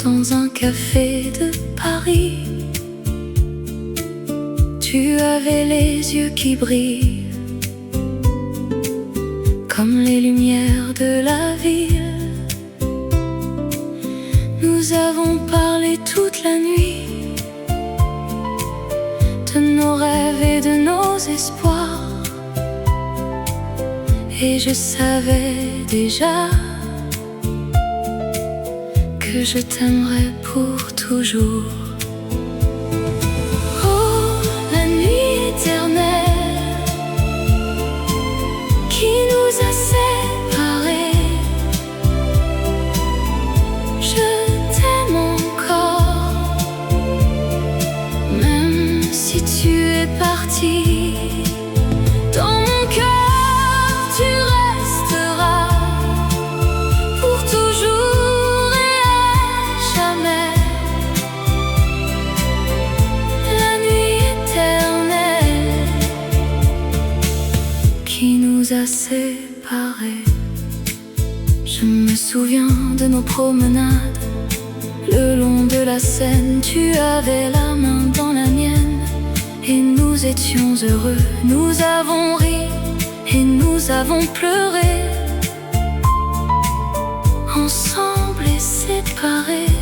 dans un café de Paris. Tu avais les yeux qui brillent comme les lumières de la ville. Nous avons parlé toute la nuit de nos rêves et de nos espoirs, et je savais déjà que je t'aimerais pour toujours. Oh, la nuit éternelle qui nous a séparés, je t'aime encore, même si tu es parti. Dans mon cœur, tu resteras pour toujours et à jamais. La nuit éternelle qui nous a séparés. Je me souviens de nos promenades le long de la Seine. Tu avais la main dans la mienne et nous étions heureux. Nous avons ri et nous avons pleuré, ensemble et séparés.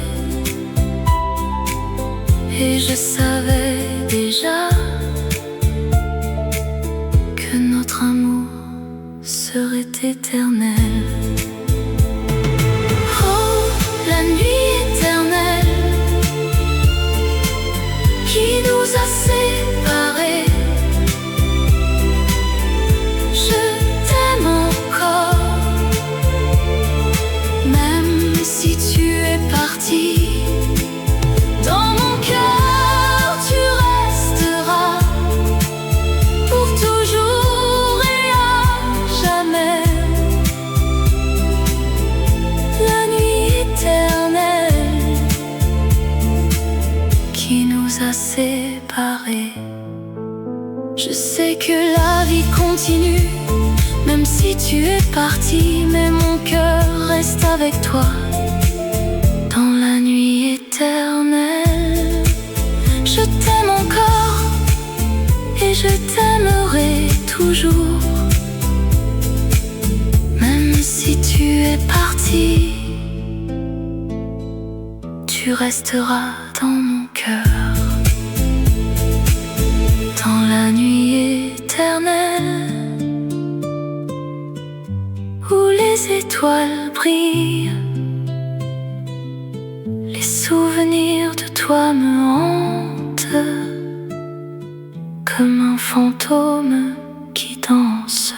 Et je savais déjà que notre amour serait éternel. Oh, la nuit éternelle qui nous a séparés, je t'aime encore, même si tu es parti. Dans mon cœur, tu resteras pour toujours et à jamais. La nuit éternelle qui nous a séparés. Je sais que la vie continue, même si tu es parti, mais mon cœur reste avec toi dans la nuit éternelle. Je t'aime encore et je t'aimerai toujours, même si tu es parti, tu resteras dans mon cœur, dans la nuit éternelle où les étoiles brillent. Les souvenirs de toi me hantent comme un fantôme qui danse.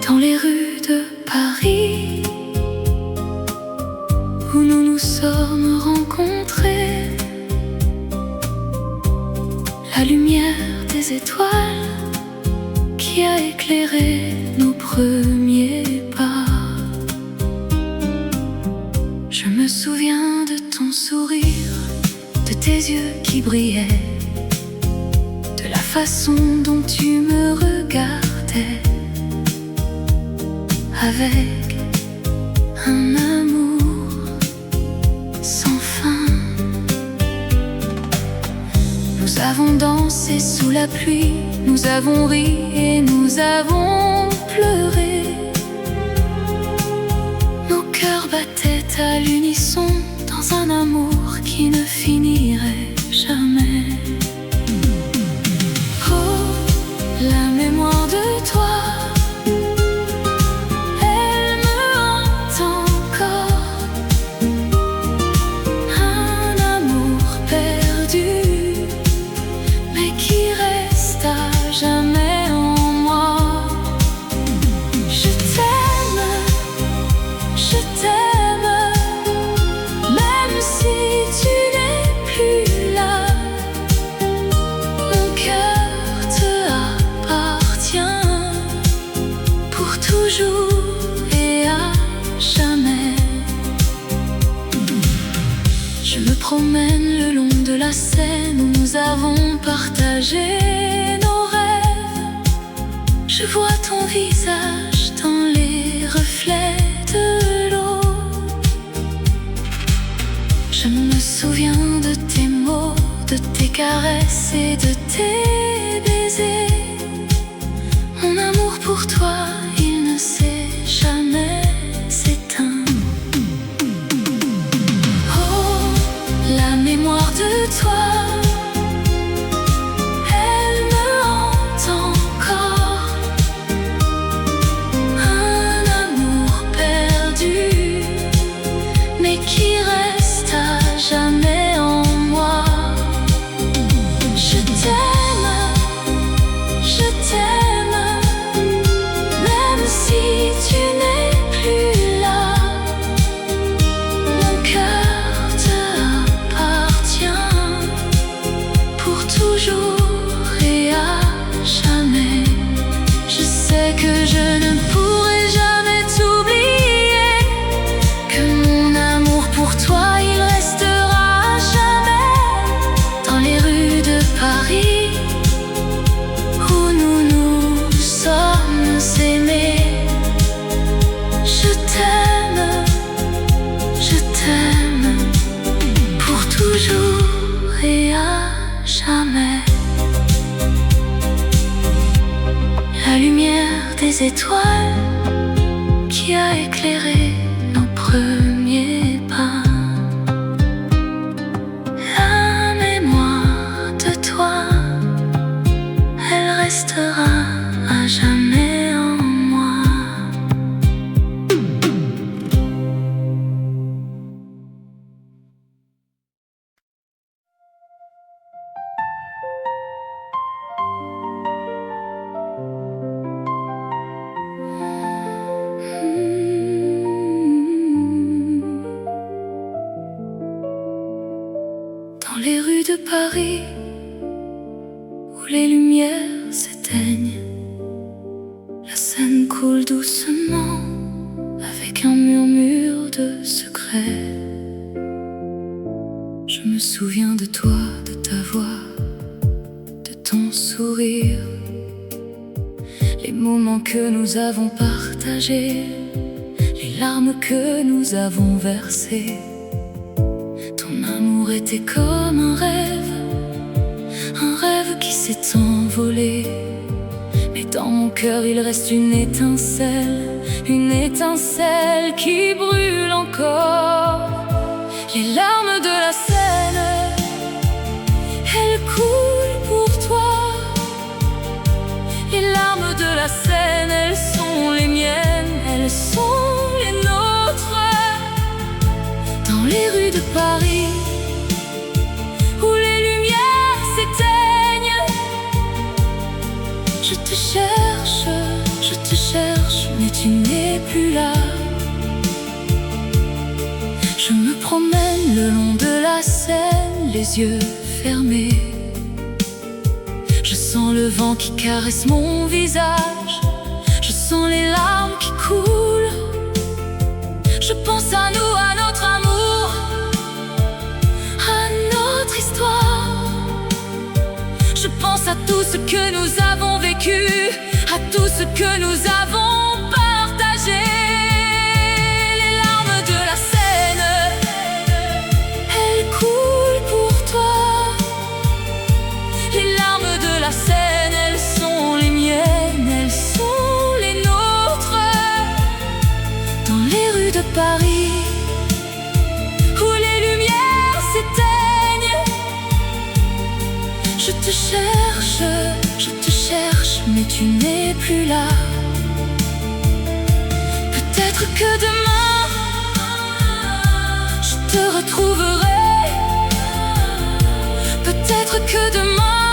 Dans les rues de Paris où nous nous sommes rencontrés, la lumière des étoiles qui a éclairé nos premiers pas. Je me souviens de ton sourire, de tes yeux qui brillaient, de la façon dont tu me regardais, avec un amour sans fin. Nous avons dansé sous la pluie, nous avons ri et nous avons pleuré. Nos cœurs battaient à l'unisson dans un amour qui ne finirait jamais. Oh, la mémoire de toi, Je me promène le long de la Seine où nous avons partagé nos rêves. Je vois ton visage dans les reflets de l'eau. Je me souviens de tes mots, de tes caresses et de tes baisers. Mon amour pour toi, il ne s'est jamais éteint. Oh, la mémoire de toi, elle me hante encore. Un amour perdu, mais qui reste à jamais en moi. Je t'aime, je t'aime, même si tu n'es plus là. Mon cœur te appartient pour toujours et à jamais. Je sais que je ne pourrai jamais t'oublier, que mon amour pour toi, il restera à jamais dans les rues de Paris où nous nous sommes aimés. Je t'aime pour toujours et à jamais. La lumière des étoiles qui a éclairé nos premiers pas. La mémoire de toi, elle restera à jamais en moi. Dans les rues de Paris où les lumières s'éteignent, la Seine coule doucement avec un murmure de secret. Je me souviens de toi, de ta voix, de ton sourire, les moments que nous avons partagés, les larmes que nous avons versées. Ton amour était comme un rêve qui s'est envolé. Mais dans mon cœur il reste une étincelle qui brûle encore. Les larmes de la Seine, elles coulent pour toi. Les larmes de la Seine, elles sont les miennes, elles sont les nôtres. Dans les rues de Paris où les lumières s'éteignent, je te cherche, mais tu n'es plus là. Je me promène le long de la Seine, les yeux fermés. Je sens le vent qui caresse mon visage, je sens les larmes qui coulent. Je pense à nous, à notre amour, à notre histoire. Je pense à tout ce que nous avons vécu, à tout ce que nous avons partagé. Les larmes de la Seine, elles coulent pour toi. Les larmes de la Seine, elles sont les miennes, elles sont les nôtres. Dans les rues de Paris où les lumières s'éteignent, je te cherche, mais tu n'es plus là. Peut-être que demain je te retrouverai. Peut-être que demain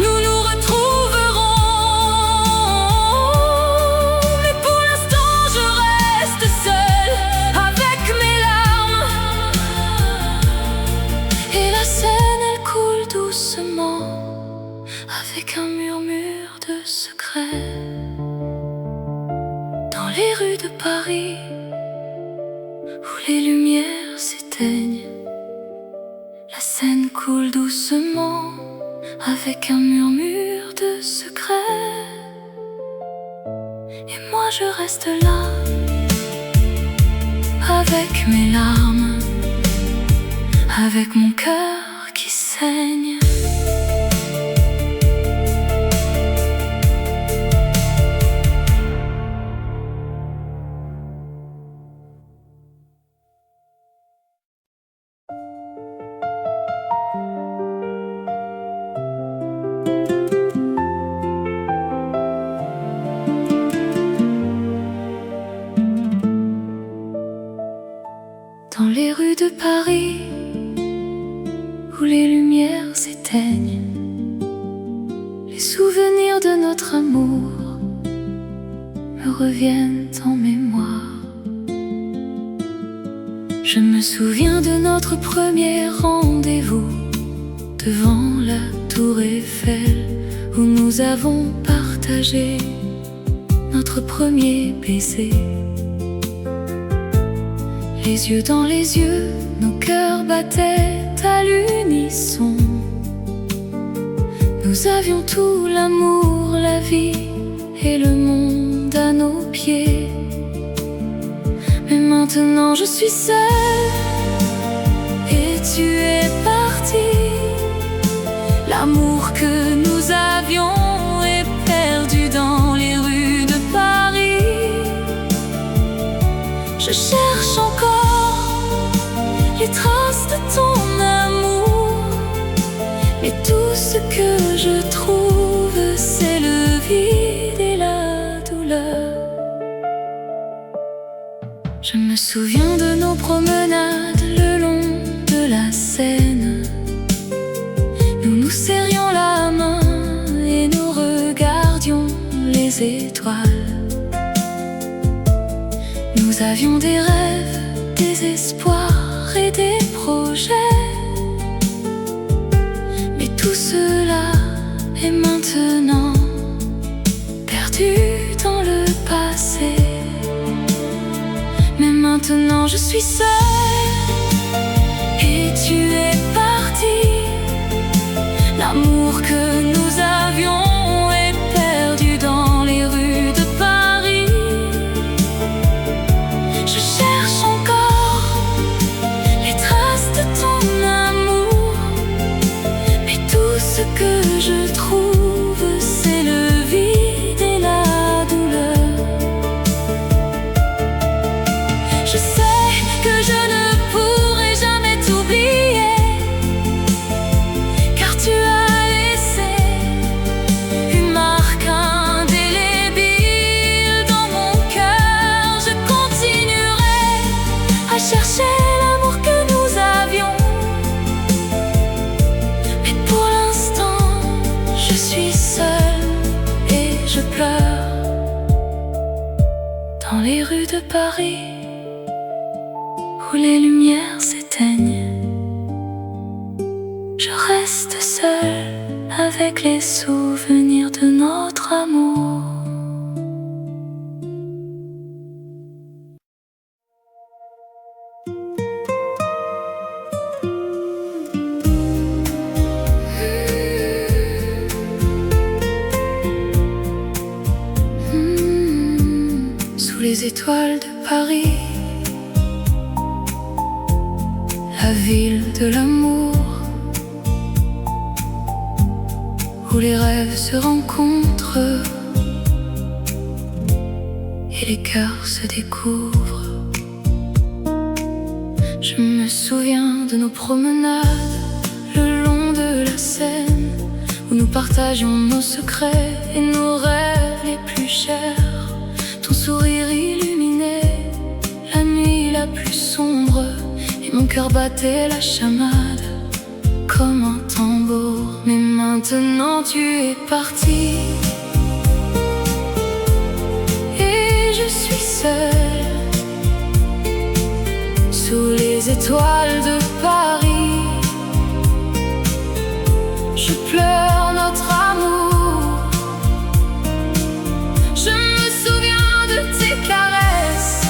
nous nous retrouverons. Mais pour l'instant je reste seule avec mes larmes. Et la Seine, elle coule doucement avec un murmure de secret. Dans les rues de Paris où les lumières s'éteignent. La scène coule doucement avec un murmure de secret. Et moi je reste là avec mes larmes, avec mon cœur qui saigne. Dans les rues de Paris, où les lumières s'éteignent, les souvenirs de notre amour me reviennent en mémoire. Je me souviens de notre premier rendez-vous devant la tour Eiffel, où nous avons partagé notre premier baiser. Les yeux dans les yeux, nos cœurs battaient à l'unisson. Nous avions tout, l'amour, la vie et le monde à nos pieds. Mais maintenant je suis seule et tu es parti. L'amour que nous avions est perdu dans les rues de Paris. Je cherche encore les traces de ton amour, mais tout ce que je trouve, c'est le vide et la douleur. Je me souviens de nos promenades le long de la Seine. Nous nous serrions la main et nous regardions les étoiles. Nous avions des rêves, des espoirs et des projets. Mais tout cela est maintenant perdu dans le passé. Mais maintenant je suis seule et tu es parti. L'amour que nous avions est perdu dans les rues de Paris. Je cherche encore les traces de ton amour, mais tout ce que je trouve, c'est le vide et la douleur. Je sais que je ne pourrai jamais t'oublier, car tu as laissé une marque indélébile dans mon cœur. Je continuerai à chercher l'amour que nous avions, mais pour l'instant je suis seule et je pleure. Dans les rues de Paris, où les lumières s'éteignent, je reste seule avec les souvenirs de notre amour. Sous les étoiles de Paris, la ville de l'amour, où les rêves se rencontrent et les cœurs se découvrent. Je me souviens de nos promenades le long de la Seine, où nous partagions nos secrets et nos rêves les plus chers. Ton sourire illuminait la nuit la plus sombre, et mon cœur battait la chamade comme un tambour. Mais maintenant tu es parti et je suis seule sous les étoiles de Paris. Je pleure notre amour. Je me souviens de tes caresses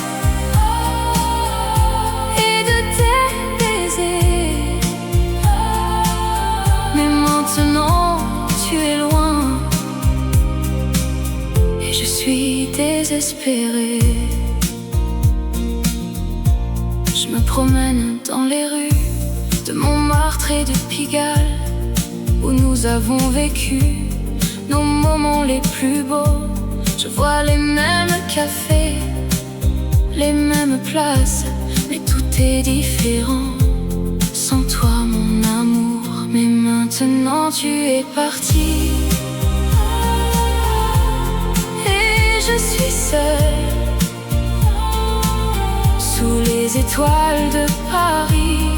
désespérée. Je me promène dans les rues de Montmartre et de Pigalle, où nous avons vécu nos moments les plus beaux. Je vois les mêmes cafés, les mêmes places, mais tout est différent. Sans toi mon amour, mais maintenant tu es parti. Et je suis seule sous les étoiles de Paris.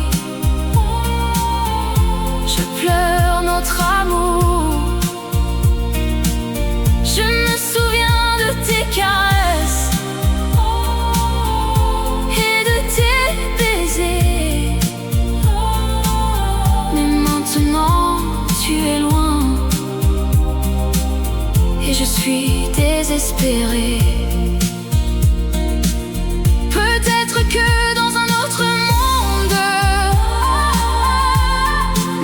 Je pleure notre amour. Je me souviens de tes caresses et de tes baisers. Mais maintenant tu es loin et je suis désespérée. Peut-être que dans un autre monde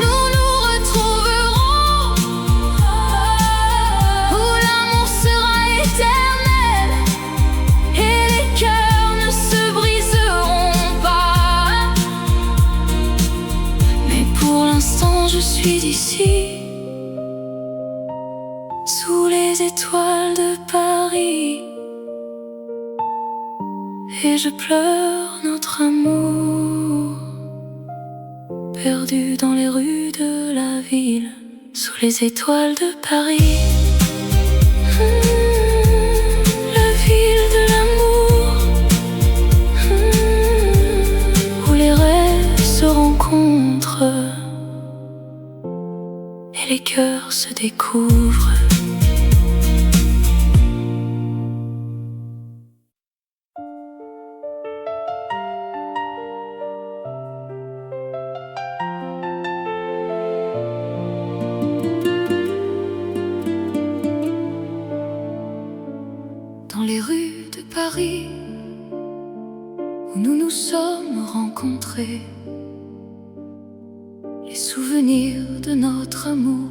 nous nous retrouverons, où l'amour sera éternel et les cœurs ne se briseront pas. Mais pour l'instant je suis d'ici, sous les étoiles de Paris. Et je pleure notre amour, perdu dans les rues de la ville, sous les étoiles de Paris. La ville de l'amour, où les rêves se rencontrent et les cœurs se découvrent. Dans les rues de Paris, où nous nous sommes rencontrés, les souvenirs de notre amour,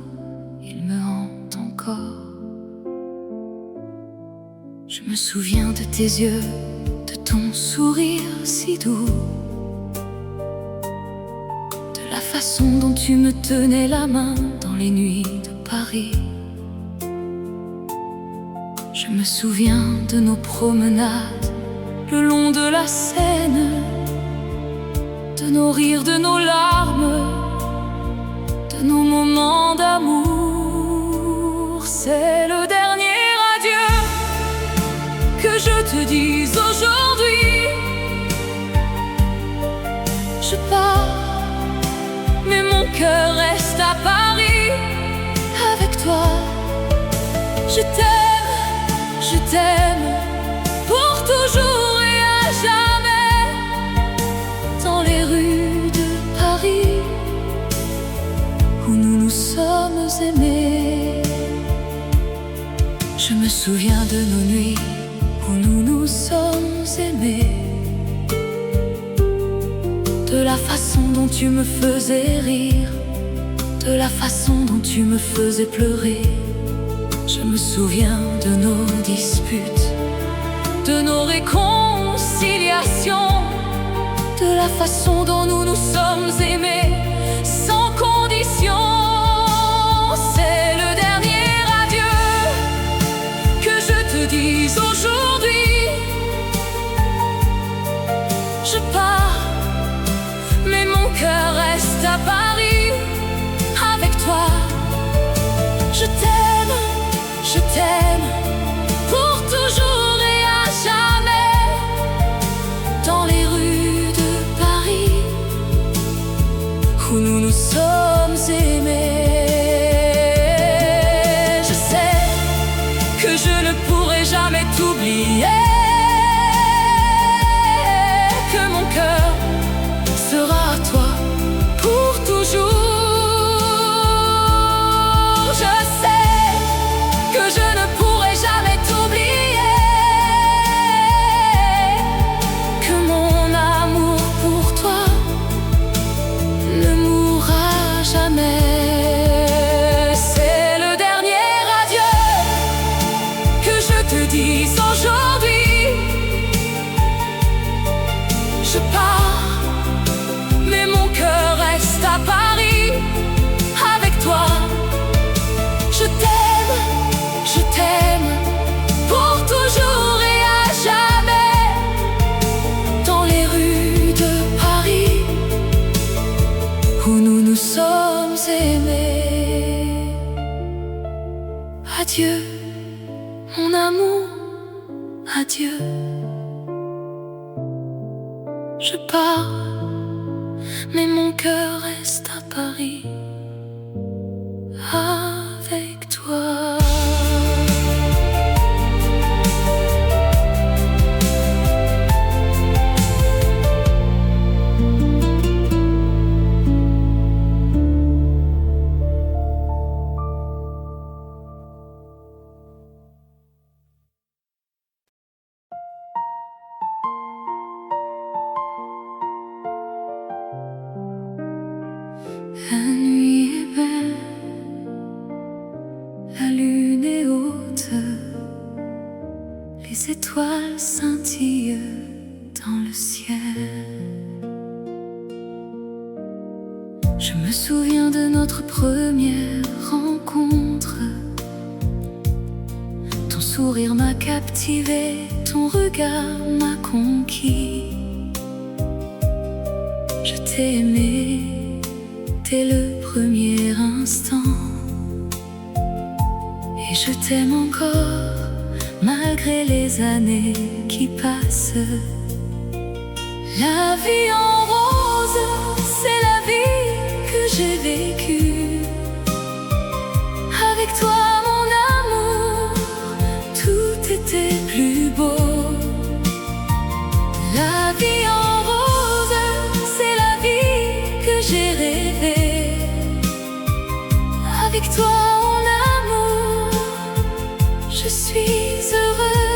ils me hantent encore. Je me souviens de tes yeux, de ton sourire si doux, de la façon dont tu me tenais la main dans les nuits de Paris. Je me souviens de nos promenades le long de la Seine, de nos rires, de nos larmes, de nos moments d'amour. C'est le dernier adieu que je te dise aujourd'hui. Je pars, mais mon cœur reste à Paris avec toi. Je t'aime pour toujours et à jamais. Dans les rues de Paris, où nous nous sommes aimés. Je me souviens de nos nuits où nous nous sommes aimés, de la façon dont tu me faisais rire, de la façon dont tu me faisais pleurer. Je me souviens de nos disputes, de nos réconciliations, de la façon dont nous nous sommes aimés sans condition. C'est le dernier adieu que je te dise aujourd'hui. Je pars, mais mon cœur reste à Paris avec toi. Je t'aime pour toujours et à jamais. Dans les rues de Paris, où nous nous sommes aimés. Je sais que je ne pourrai jamais t'oublier, que mon cœur sera à toi pour toujours. Je sais que je ne pourrai jamais t'oublier, que mon amour pour toi ne mourra Adieu, mon amour, adieu. Je pars, mais mon cœur reste à Paris avec toi. La nuit est belle, la lune est haute, les étoiles scintillent dans le ciel. Je me souviens de notre première rencontre. Ton sourire m'a captivé, ton regard m'a conquis. Je t'ai aimé dès le premier instant, et je t'aime encore malgré les années qui passent. La vie en rose, c'est la vie que j'ai vécue. Avec toi, mon amour, tout était plus beau. La vie en rose, c'est la vie que j'ai rêvée. Avec toi, mon amour, je suis heureux.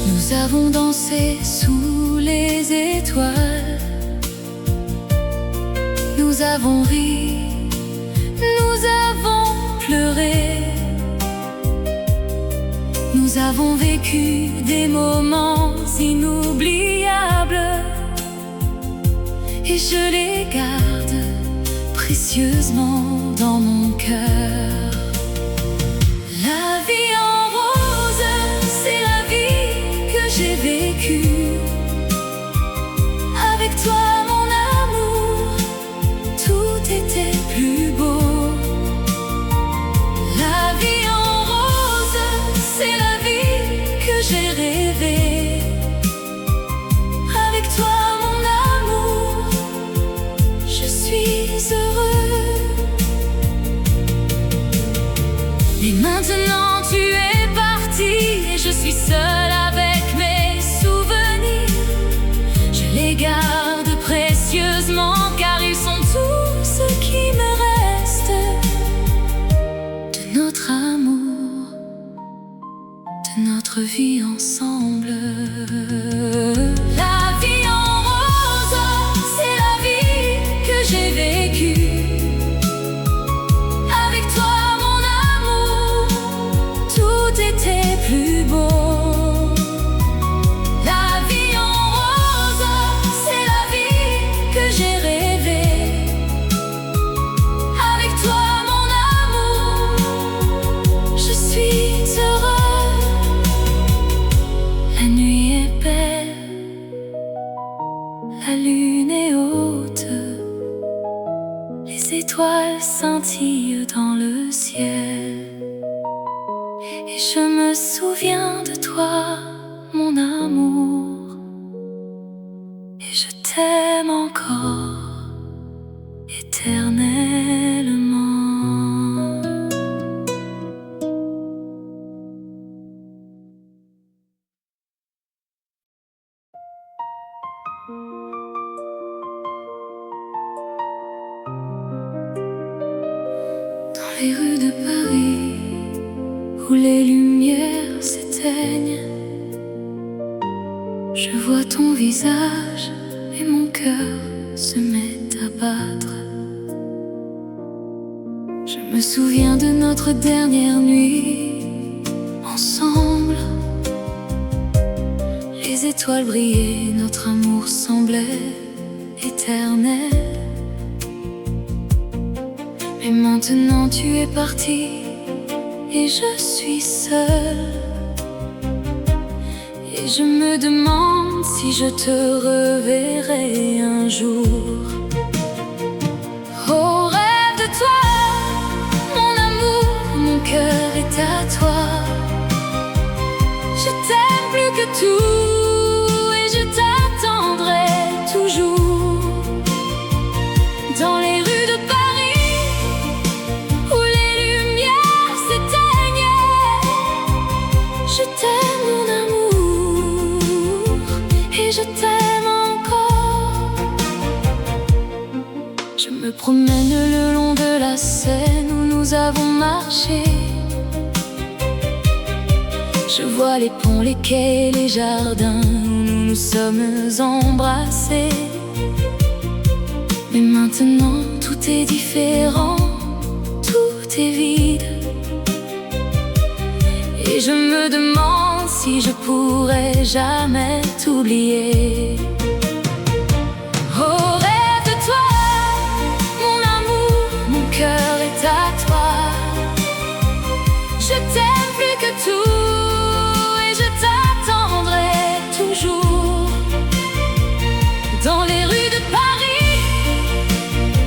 Nous avons dansé sous les étoiles. Nous avons ri, nous avons pleuré. Nous avons vécu des moments inoubliables, et je les garde précieusement dans mon cœur. La vie en rose, c'est la vie que j'ai vécue. Avec toi, mon amour, tout était plus beau. La vie en rose, c'est la vie que j'ai rêvée. Avec toi, mon amour, je suis heureux. Et maintenant tu es parti, et je suis seule avec mes souvenirs. Je les garde précieusement, car ils sont tout ce qui me reste de notre amour, de notre vie ensemble. La vie en rose, c'est la vie que j'ai vécue. Avec toi, mon amour, tout était plus beau. La vie en rose, c'est la vie que j'ai rêvée. Avec toi, mon amour, je suis heureux. La nuit est belle, la lune est haute, les étoiles scintillent dans le ciel. Et je me souviens de toi, mon amour, et je t'aime encore éternellement. Dans les rues de Paris, où les lumières s'éteignent, je vois ton visage et mon cœur se met à battre. Je me souviens de notre dernière nuit ensemble. Les étoiles brillaient, notre amour semblait éternel. Mais maintenant tu es parti, et je suis seule. Et je me demande si je te reverrai un jour. Oh, rêve de toi, est à toi. Je t'aime plus que tout et je t'attendrai toujours. Dans les rues de Paris où les lumières s'éteignent, je t'aime mon amour et je t'aime encore. Je me promène le long de la Seine où nous avons marché. Je vois les ponts, les quais, les jardins où nous nous sommes embrassés. Mais maintenant tout est différent, tout est vide. Et je me demande si je pourrais jamais t'oublier. Oh, rêve de toi, mon amour, mon cœur est à toi. Je t'aime plus que tout et je t'attendrai toujours. Dans les rues de Paris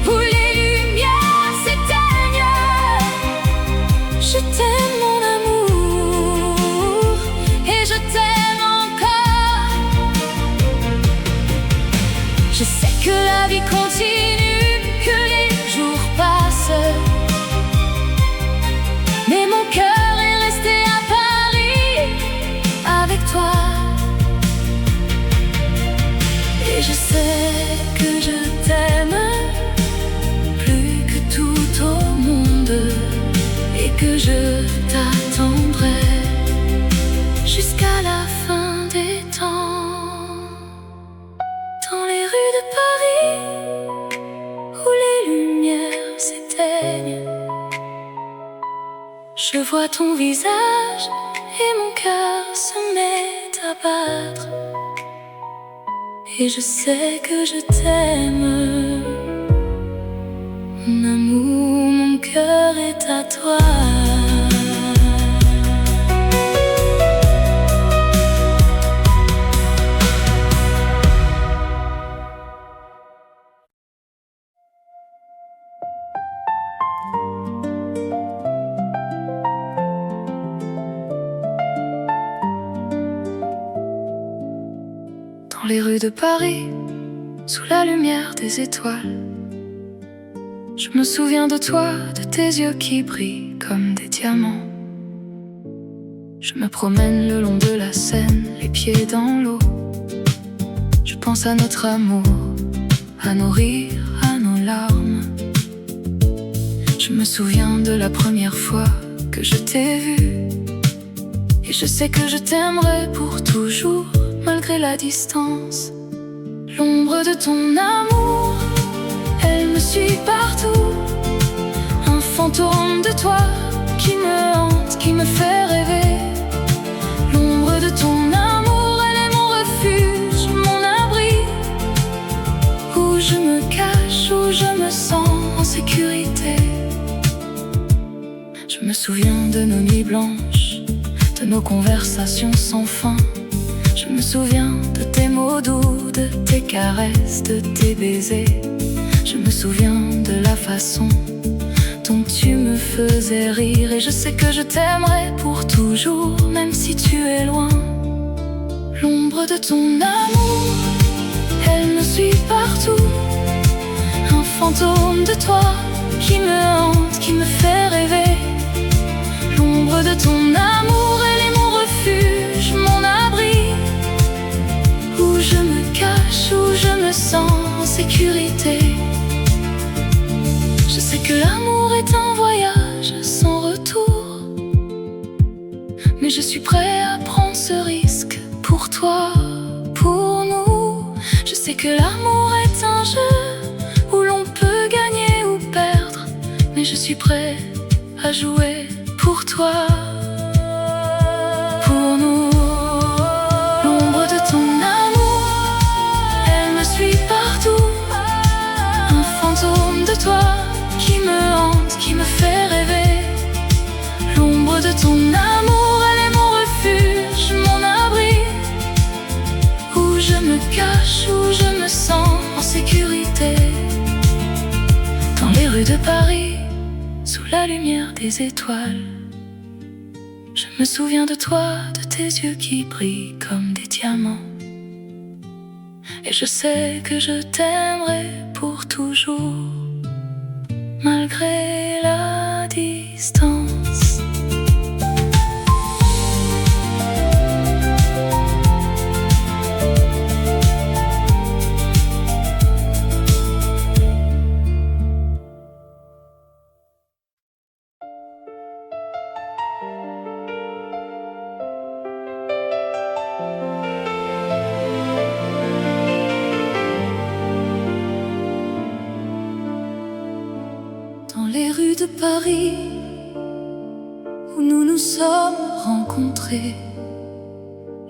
où les lumières s'éteignent, je t'aime mon amour et je t'aime encore. Je sais que la vie continue, que les jours passent, mais mon cœur est resté à Paris avec toi. Et je sais que je t'aime plus que tout au monde et que je t'attendrai jusqu'à la fin des temps. Dans les rues de Paris où les lumières s'éteignent, je vois ton visage et mon cœur se met à battre. Et je sais que je t'aime, mon amour, mon cœur est à toi. Dans les rues de Paris, sous la lumière des étoiles, je me souviens de toi, de tes yeux qui brillent comme des diamants. Je me promène le long de la Seine, les pieds dans l'eau. Je pense à notre amour, à nos rires, à nos larmes. Je me souviens de la première fois que je t'ai vu, et je sais que je t'aimerai pour toujours, malgré la distance. L'ombre de ton amour, elle me suit partout. Un fantôme de toi qui me hante, qui me fait rêver. L'ombre de ton amour, elle est mon refuge, mon abri, où je me cache, où je me sens en sécurité. Je me souviens de nos nuits blanches, de nos conversations sans fin. Je me souviens de tes mots doux, de tes caresses, de tes baisers. Je me souviens de la façon dont tu me faisais rire. Et je sais que je t'aimerai pour toujours, même si tu es loin. L'ombre de ton amour, elle me suit partout. Un fantôme de toi qui me hante, qui me fait rêver. L'ombre de ton amour, elle est mon refuge, mon abri, où je me cache, où je me sens en sécurité. Je sais que l'amour est un voyage sans retour, mais je suis prêt à prendre ce risque pour toi, pour nous. Je sais que l'amour est un jeu où l'on peut gagner ou perdre, mais je suis prêt à jouer pour toi, pour nous. L'ombre de ton amour, elle me suit partout. Un fantôme de toi qui me hante, qui me fait rêver. L'ombre de ton amour, elle est mon refuge, mon abri, où je me cache, où je me sens en sécurité. Dans les rues de Paris, sous la lumière des étoiles, me souviens de toi, de tes yeux qui brillent comme des diamants. Et je sais que je t'aimerai pour toujours, malgré la distance. Dans les rues de Paris, où nous nous sommes rencontrés,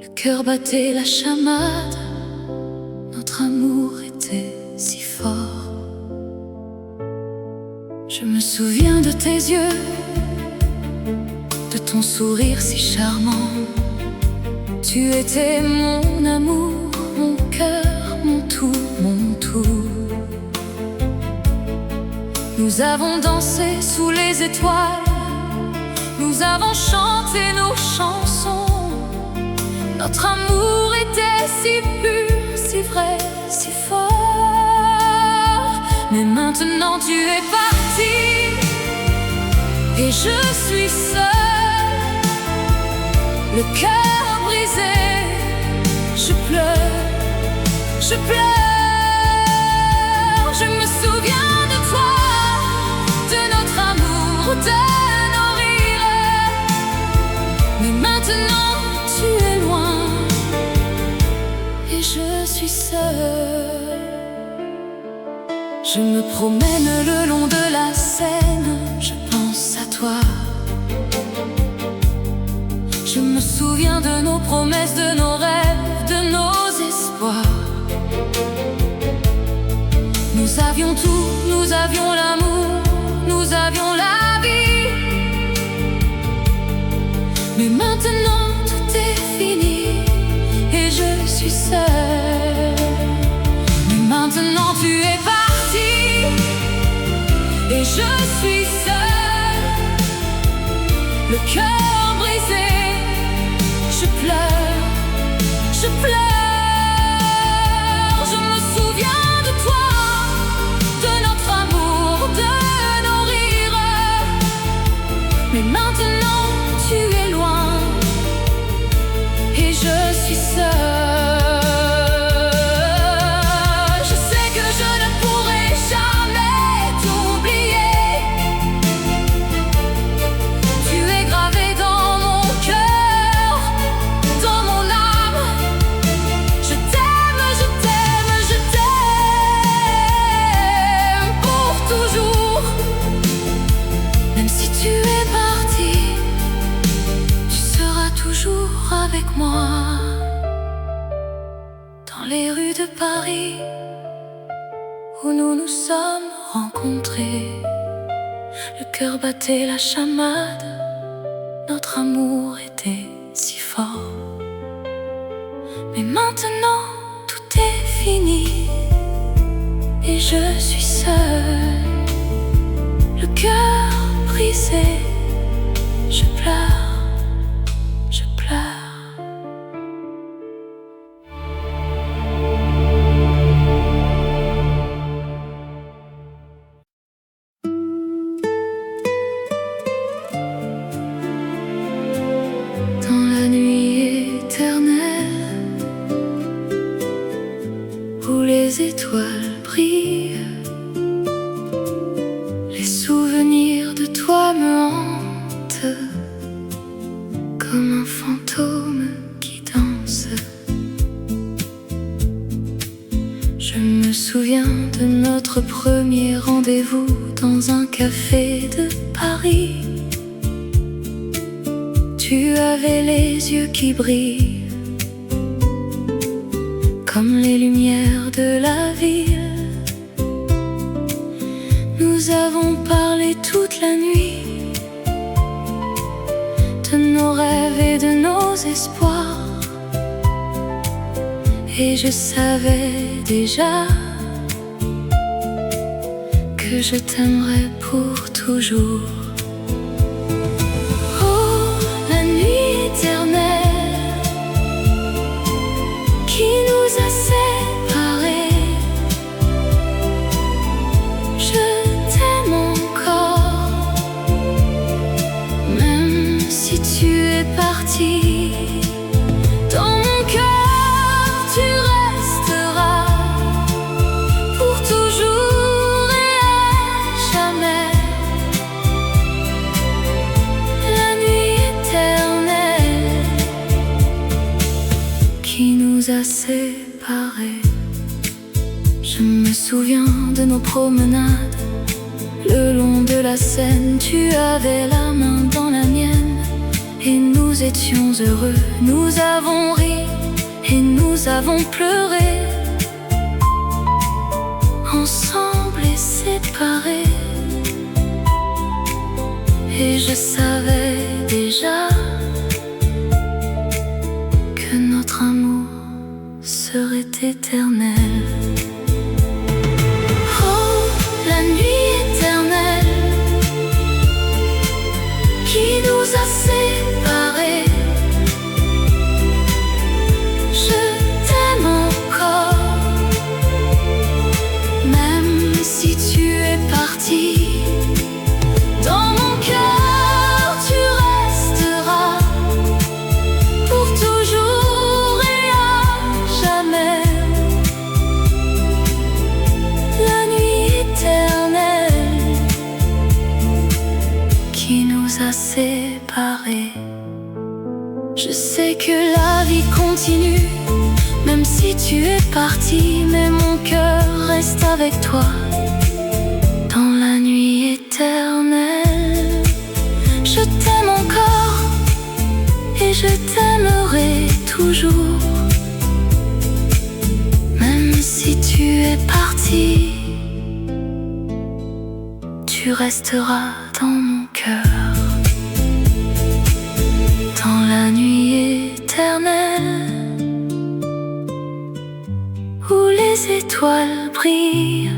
le cœur battait la chamade, notre amour était si fort. Je me souviens de tes yeux, de ton sourire si charmant. Tu étais mon amour, mon cœur, mon tout, mon tout. Nous avons dansé sous les étoiles, nous avons chanté nos chansons. Notre amour était si pur, si vrai, si fort. Mais maintenant tu es parti et je suis seule, le cœur brisé. Je pleure, je pleure. Je me souviens de toi, de notre amour, de nos rires. Mais maintenant tu es loin et je suis seule. Je me promène le long de la Seine, je pense à toi. Je me souviens de nos promesses, de nos rêves, de nos espoirs. Nous avions tout, nous avions l'amour, nous avions la vie. Mais maintenant tout est fini et je suis seule. Mais maintenant tu es parti et je suis seule, le cœur brisé. Je pleure, je pleure. Je me souviens de toi, de notre amour, de nos rires. Mais maintenant tu es loin et je suis seule. Je sais que je ne pourrai jamais t'oublier. Tu es gravé dans mon cœur, dans mon âme. Je t'aime, je t'aime, je t'aime pour toujours. Même si tu es parti, tu seras toujours avec moi. Dans les rues de Paris, où nous nous sommes rencontrés, le cœur battait la chamade, notre amour était si fort. Mais maintenant tout est fini et je suis seule, le cœur brisé. Je pleure, je pleure. Dans la nuit éternelle, où les étoiles brillent, les souvenirs de toi me hantent, comme un fantôme qui danse. Je me souviens de notre premier rendez-vous dans un café de Paris. Tu avais les yeux qui brillent comme les lumières de la ville. Nous avons parlé toute la nuit de nos rêves et de nos espoirs. Et je savais déjà que je t'aimerais pour toujours. Oh, la nuit Je me souviens de nos promenades le long de la Seine. Tu avais la main dans la mienne et nous étions heureux. Nous avons ri et nous avons pleuré, ensemble et séparés. Et je savais déjà que notre amour serait éternel. Oh, la nuit éternelle qui nous a séparés. Je t'aime encore, même si tu es parti. Dans mon cœur tu resteras pour toujours et à jamais. La nuit éternelle qui nous a séparés. Je sais que la vie continue, même si tu es parti, mais mon cœur reste avec toi dans la nuit éternelle. Je t'aime encore et je t'aimerai toujours, même si tu es parti, tu resteras dans mon cœur dans la nuit éternelle où les étoiles brillent.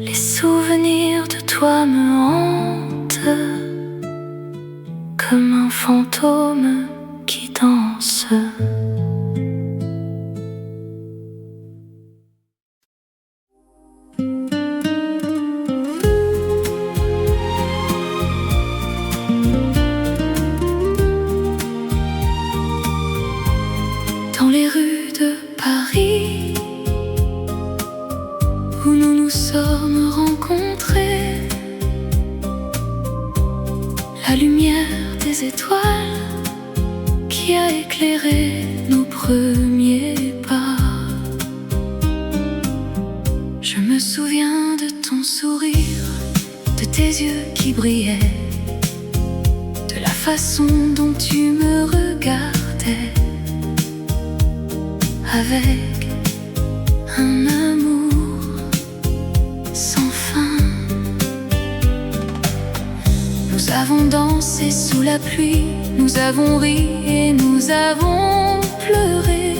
Les souvenirs de toi me hantent comme un fantôme qui danse. Dans les rues de Paris où nous nous sommes rencontrés, la lumière des étoiles qui a éclairé nos premiers pas. Je me souviens de ton sourire, de tes yeux qui brillaient, de la façon dont tu me regardais, avec un amour sans fin. Nous avons dansé sous la pluie, nous avons ri et nous avons pleuré.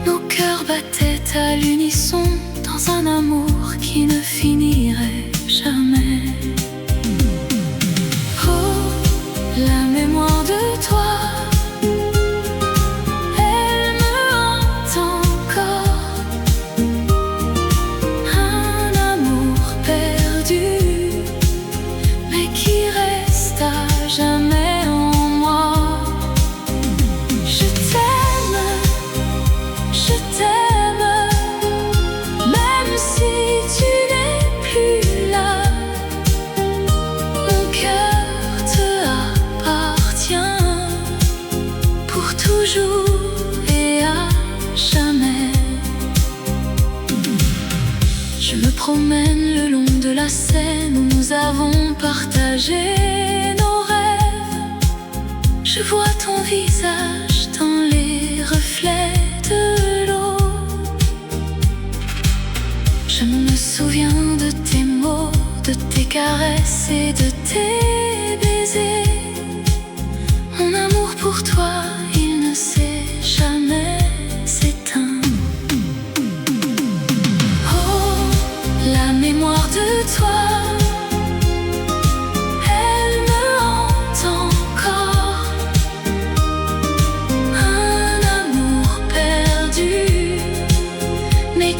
Nos cœurs battaient à l'unisson dans un amour qui ne finirait jamais. Oh, la mémoire de toi, jamais en moi. Je t'aime, même si tu n'es plus là. Mon cœur te appartient pour toujours et à jamais. Je me promène le long de la Seine où nous avons partagé nos rêves. Je vois ton visage dans les reflets de l'eau. Je me souviens de tes mots, de tes caresses et de tes baisers. Mon amour pour toi, il ne s'est jamais éteint. Oh, la mémoire de toi,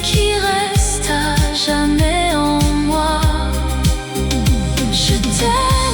qui reste à jamais en moi. Je t'aime.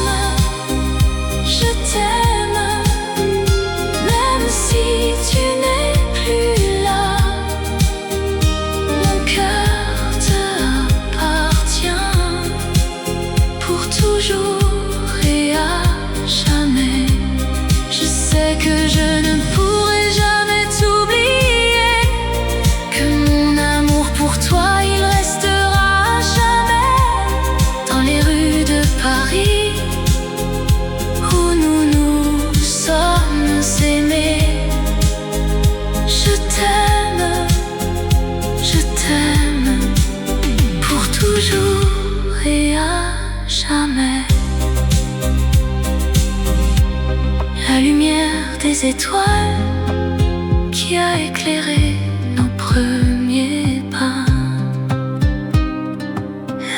qui a éclairé nos premiers pas.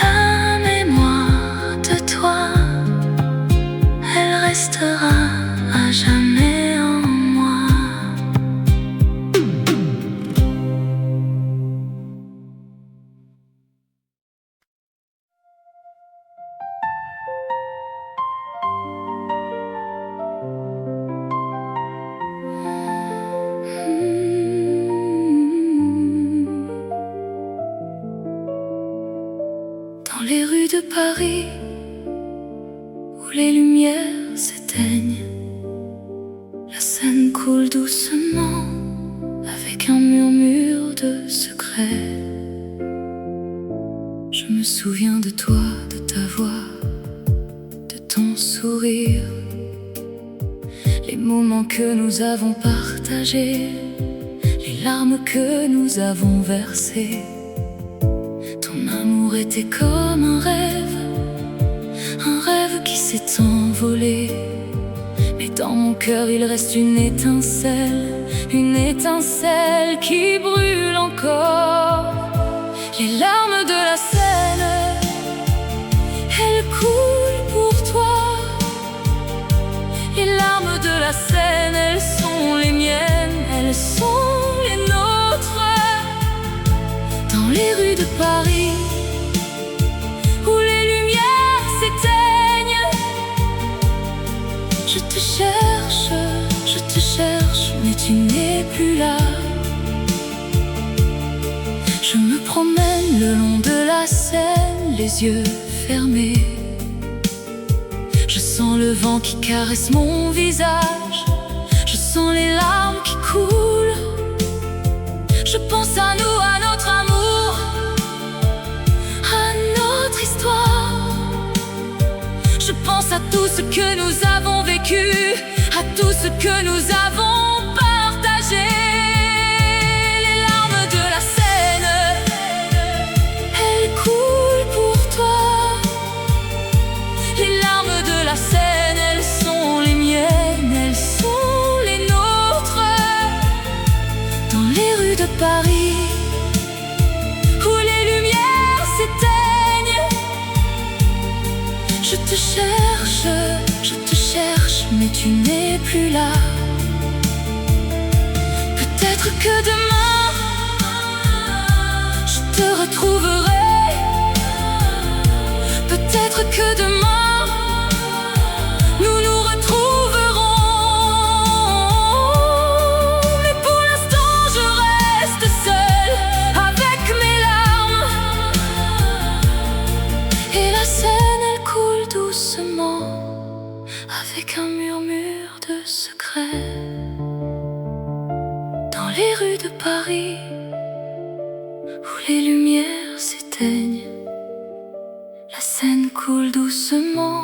La mémoire de toi, elle restera à jamais en moi. Dans les rues de Paris, où les lumières s'éteignent, la Seine coule doucement avec un murmure de secret. Je me souviens de toi, de ta voix, de ton sourire, les moments que nous avons partagés, les larmes que nous avons versées. Ton amour était comme un rêve qui s'est envolé. Mais dans mon cœur il reste une étincelle qui brûle encore. Les larmes de la Seine, elles coulent pour toi. Les larmes de la Seine, elles sont les miennes, elles sont les nôtres. Dans les rues de Paris, où les lumières s'éteignent, je te cherche, mais tu n'es plus là. Je me promène le long de la Seine, les yeux fermés. Je sens le vent qui caresse mon visage, je sens les larmes qui coulent. Je pense à nous, à notre amour, à notre histoire. Je pense à tout ce que nous avons vécu, à tout ce que nous avons partagé. Les larmes de la Seine, elles coulent pour toi. Les larmes de la Seine, elles sont les miennes, elles sont les nôtres. Dans les rues de Paris, où les lumières s'éteignent, je te cherche, mais tu n'es plus là. Peut-être que demain, je te retrouverai. Peut-être que demain, nous nous retrouverons. Mais pour l'instant, je reste seule avec mes larmes. Et la Seine, elle coule doucement avec un murmure de secret. Dans les rues de Paris, où les lumières s'éteignent, la Seine coule doucement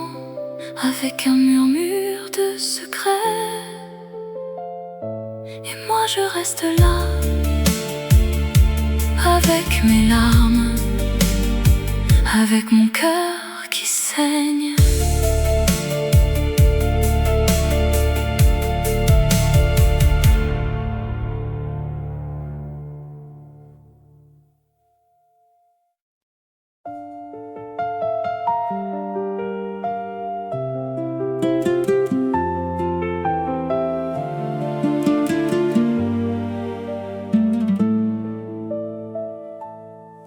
avec un murmure de secret. Et moi je reste là avec mes larmes, avec mon cœur qui saigne.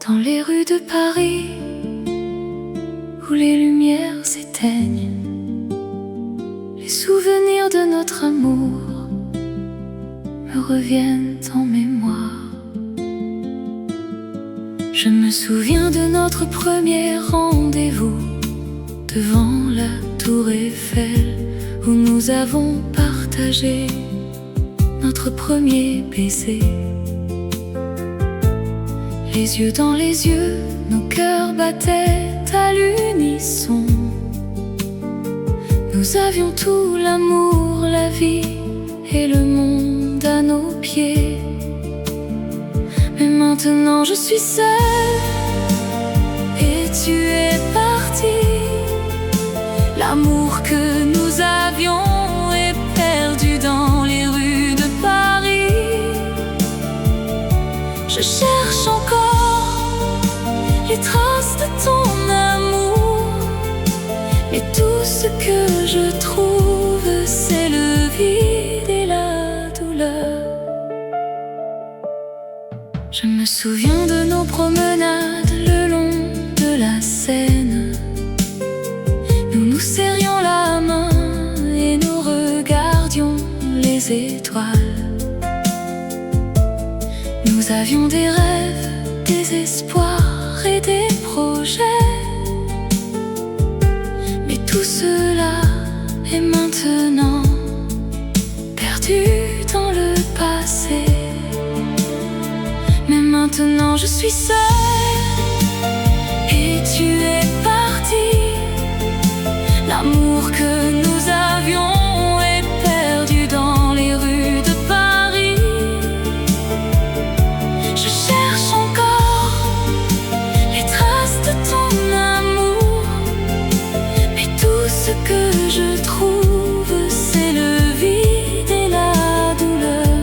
Dans les rues de Paris, où les lumières s'éteignent, les souvenirs de notre amour me reviennent en mémoire. Je me souviens de notre premier rendez-vous devant la tour Eiffel, où nous avons partagé notre premier baiser. Les yeux dans les yeux, nos cœurs battaient à l'unisson. Nous avions tout, l'amour, la vie et le monde à nos pieds. Mais maintenant je suis seule et tu es parti. L'amour que nous avions est perdu dans les rues de Paris. Je cherche encore les traces de ton amour, mais tout ce que je trouve, c'est le vide et la douleur. Je me souviens de nos promenades le long de la Seine. Nous nous serrions la main et nous regardions les étoiles. Nous avions des rêves, des espoirs et des projets. Mais tout cela est maintenant perdu dans le passé. Mais maintenant je suis seule et tu es parti. L'amour que nous avions est perdu dans les rues de Paris. Je cherche encore les traces de ton amour, mais tout ce que je trouve, c'est le vide et la douleur.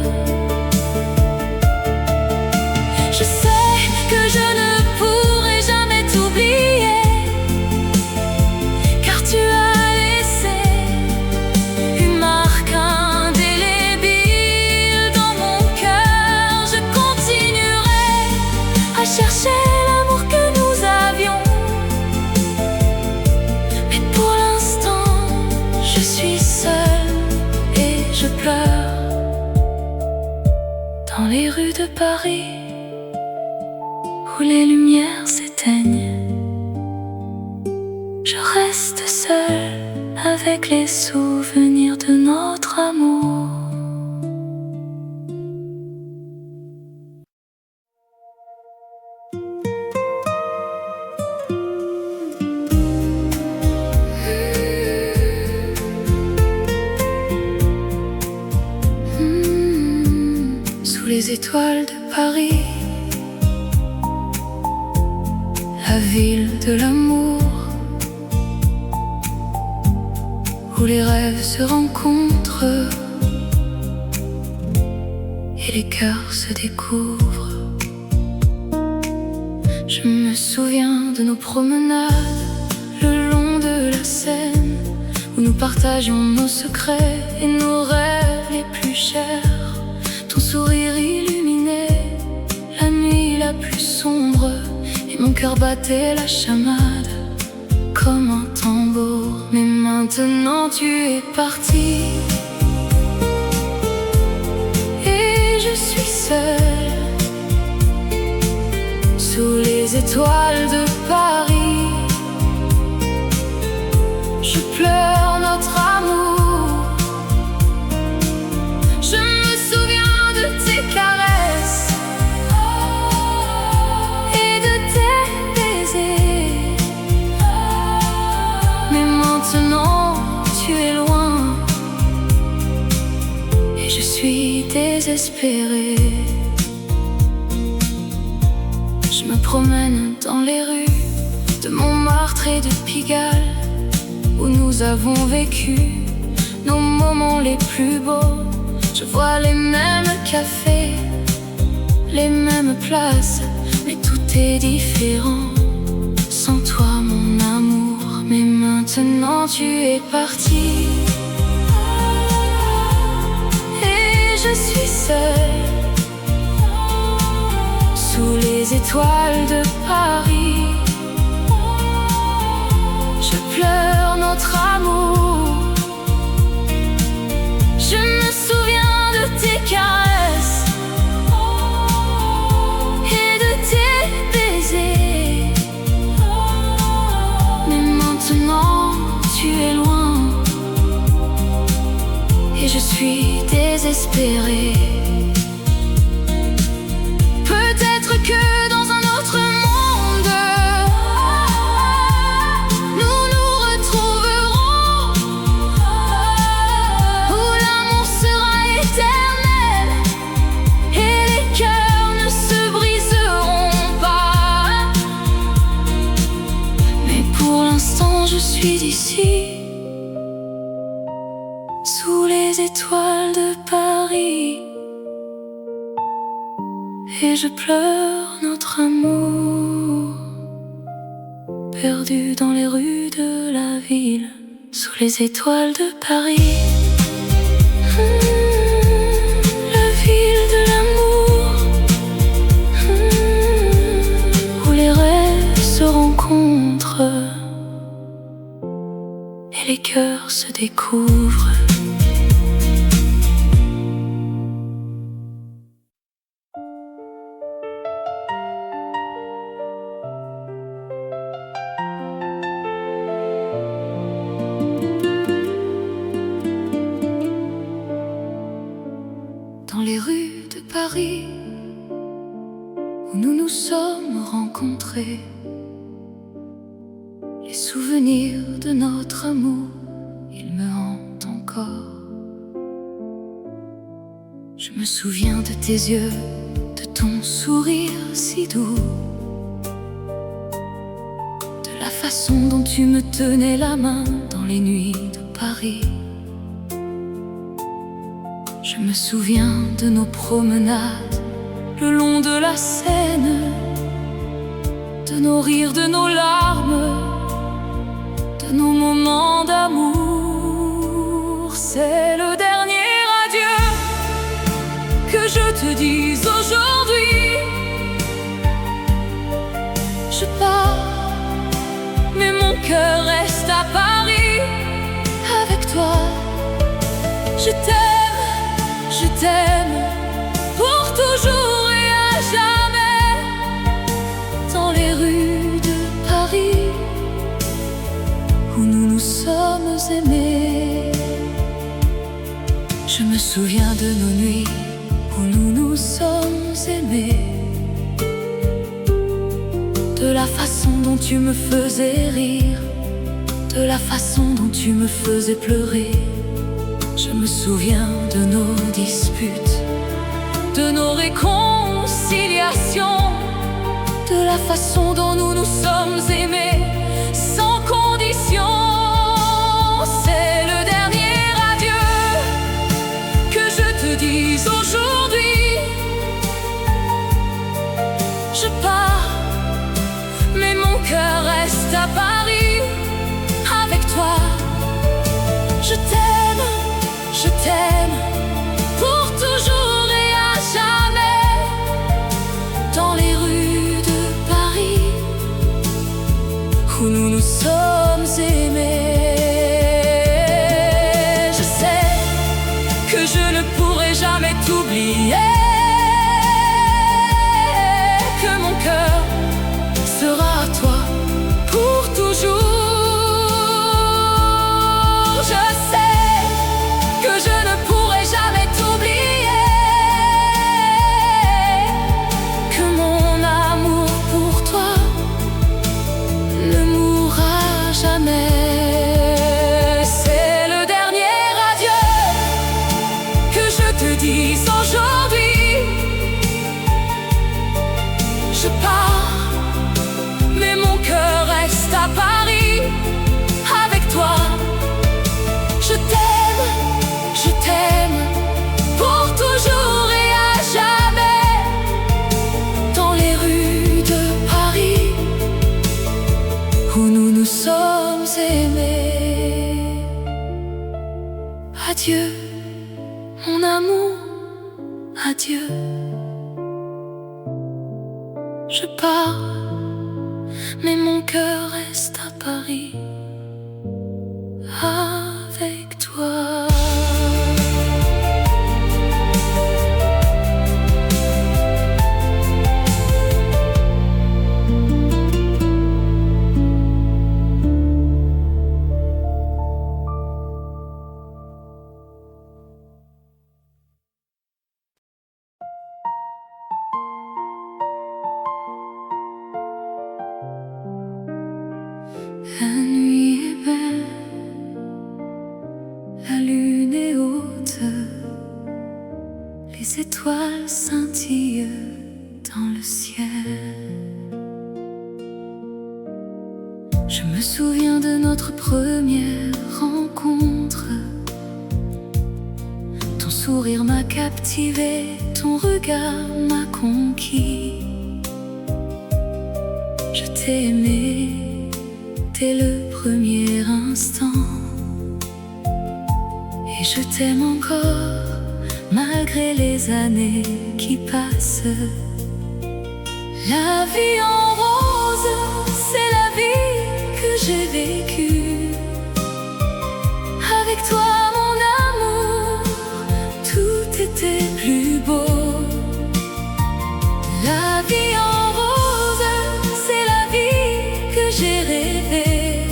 Je sais que je ne pourrai jamais t'oublier, car tu as laissé une marque indélébile dans mon cœur. Je continuerai à chercher l'amour que nous avions, mais pour l'instant je suis seule et je pleure dans les rues de Paris où les lumières s'éteignent. Je reste seule avec les souvenirs de notre amour. Sous les étoiles de Paris, la ville de l'amour, où les rêves se rencontrent et les cœurs se découvrent. Je me souviens de nos promenades le long de la Seine, où nous partagions nos secrets et nos rêves les plus chers. Ton sourire illuminait la nuit la plus sombre, et mon cœur battait la chamade comme un tambour. Mais maintenant tu es parti et je suis seule sous les étoiles de Paris. Je pleure notre amour. Je me souviens de tes caresses et de tes baisers. Mais maintenant tu es loin et je suis désespérée. Je me promène dans les rues de Montmartre et de Pigalle, où nous avons vécu nos moments les plus beaux. Je vois les mêmes cafés, les mêmes places, mais tout est différent sans toi mon amour. Mais maintenant tu es parti et je suis seule sous les étoiles de Paris. Je pleure notre amour. Je me souviens de tes caresses et de tes baisers. Mais maintenant tu es loin et je suis désespérée. Peut-être que dans un autre monde nous nous retrouverons, où l'amour sera éternel et les cœurs ne se briseront pas. Mais pour l'instant je suis d'ici, sous les étoiles de Paris. et je pleure notre amour, perdu dans les rues de la ville, sous les étoiles de Paris. La ville de l'amour, où les rêves se rencontrent et les cœurs se découvrent. Dans les rues de Paris, où nous nous sommes rencontrés, les souvenirs de notre amour, ils me hantent encore. Je me souviens de tes yeux, de ton sourire si doux, de la façon dont tu me tenais la main dans les nuits de Paris. Je me souviens de nos promenades le long de la Seine, de nos rires, de nos larmes, de nos moments d'amour. C'est le dernier adieu que je te dise aujourd'hui. Je pars, mais mon cœur reste à Paris avec toi. Je t'aime pour toujours et à jamais. Dans les rues de Paris, où nous nous sommes aimés. Je me souviens de nos nuits où nous nous sommes aimés, de la façon dont tu me faisais rire, de la façon dont tu me faisais pleurer. Je me souviens de nos disputes, de nos réconciliations, de la façon dont nous nous sommes aimés sans condition. C'est le dernier adieu que je te dise aujourd'hui. Je pars, mais mon cœur reste à Paris avec toi. Je t'aime pour toujours et à jamais. Dans les rues de Paris, où nous nous sommes aimés. Je sais que je ne pourrai jamais t'oublier, que mon cœur sera à toi pour toujours. Je sais que je ne pourrai jamais t'oublier, que mon amour pour toi ne mourra jamais. C'est le dernier adieu que je te dise aujourd'hui. Je pars, mais mon cœur reste à Paris avec toi. Je t'aime pour toujours et à jamais. Dans les rues de Paris, où nous nous sommes aimés. Adieu, mon amour, adieu. Je pars, mais mon cœur reste à Paris avec toi. La nuit est belle, la lune est haute, les étoiles scintillent dans le ciel. Je me souviens de notre première rencontre. Ton sourire m'a captivé, ton regard m'a conquis. Je t'ai aimé dès le premier instant, et je t'aime encore malgré les années qui passent. La vie en rose, c'est la vie que j'ai vécue. Avec toi, mon amour, tout était plus beau. La vie en rose, c'est la vie que j'ai rêvée.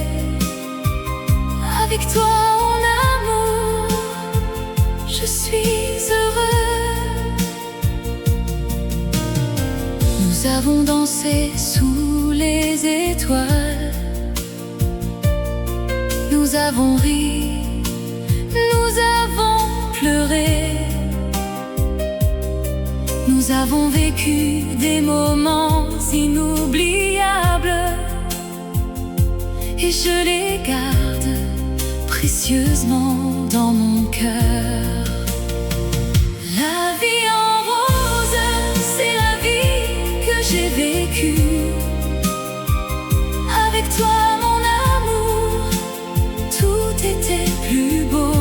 Avec toi, mon amour, je suis heureux. Nous avons dansé sous les étoiles. Nous avons ri, nous avons pleuré. Nous avons vécu des moments inoubliables, et je les garde précieusement dans mon cœur. La vie en rose, c'est la vie que j'ai vécue. Avec toi, mon amour, tout était plus beau.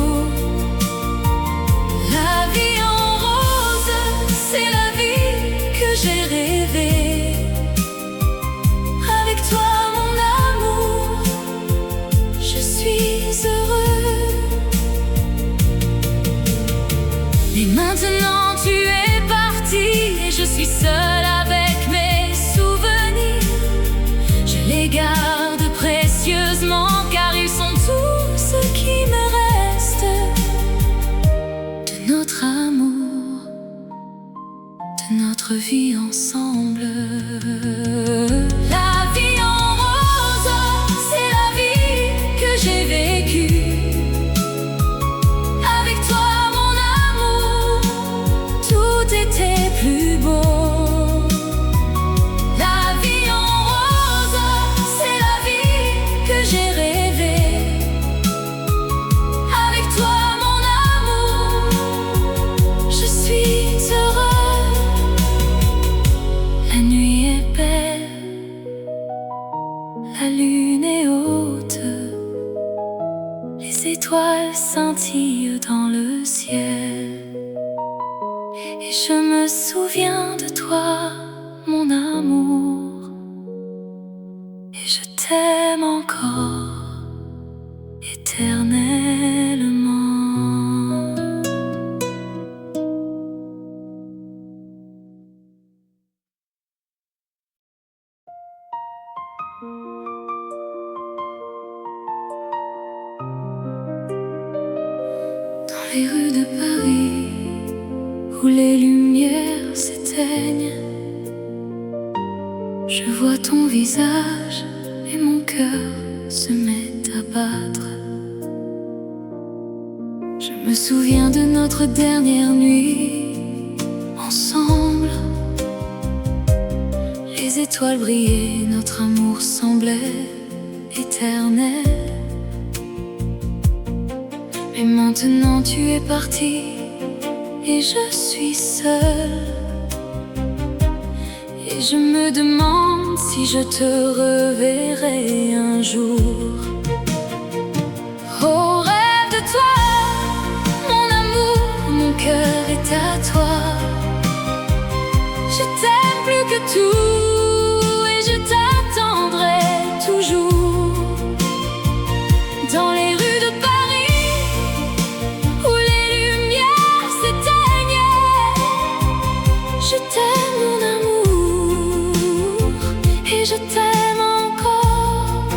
La vie en rose, c'est la vie que j'ai rêvée. Avec toi, mon amour, je suis heureux. Et maintenant tu es parti, et je suis seule avec mes souvenirs. Je les garde précieusement, car ils sont tout ce qui me reste de notre amour, de notre vie ensemble. La vie en rose, c'est la vie que j'ai vécue. Avec toi, mon amour, tout était plus beau. La vie en rose, c'est la vie que j'ai rêvée. Avec toi, mon amour, je suis heureux. La nuit est belle, la lune est haute, les étoiles scintillent dans le ciel, et je me souviens de toi, mon amour, et je t'aime encore éternellement. Dans les rues de Paris, où les lumières s'éteignent, je vois ton visage et mon cœur se met à battre. Je me souviens de notre dernière nuit ensemble. Les étoiles brillaient, notre amour semblait éternel. Mais maintenant tu es parti, et je suis seule. Et je me demande si je te reverrai un jour. Oh, rêve de toi, mon amour, mon cœur est à toi. Je t'aime plus que tout, et je t'attendrai toujours. Dans les rues de Paris, où les lumières s'éteignent, je t'aime, mon amour, et je t'aime encore.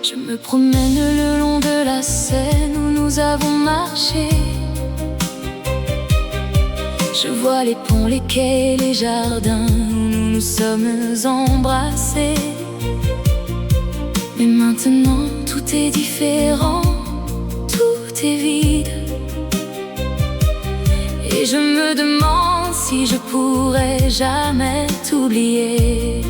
Je me promène le long de la Seine où nous avons marché. Je vois les ponts, les quais, les jardins où nous nous sommes embrassés. Mais maintenant tout est différent, tout est vide. Et je me demande si je pourrais jamais t'oublier.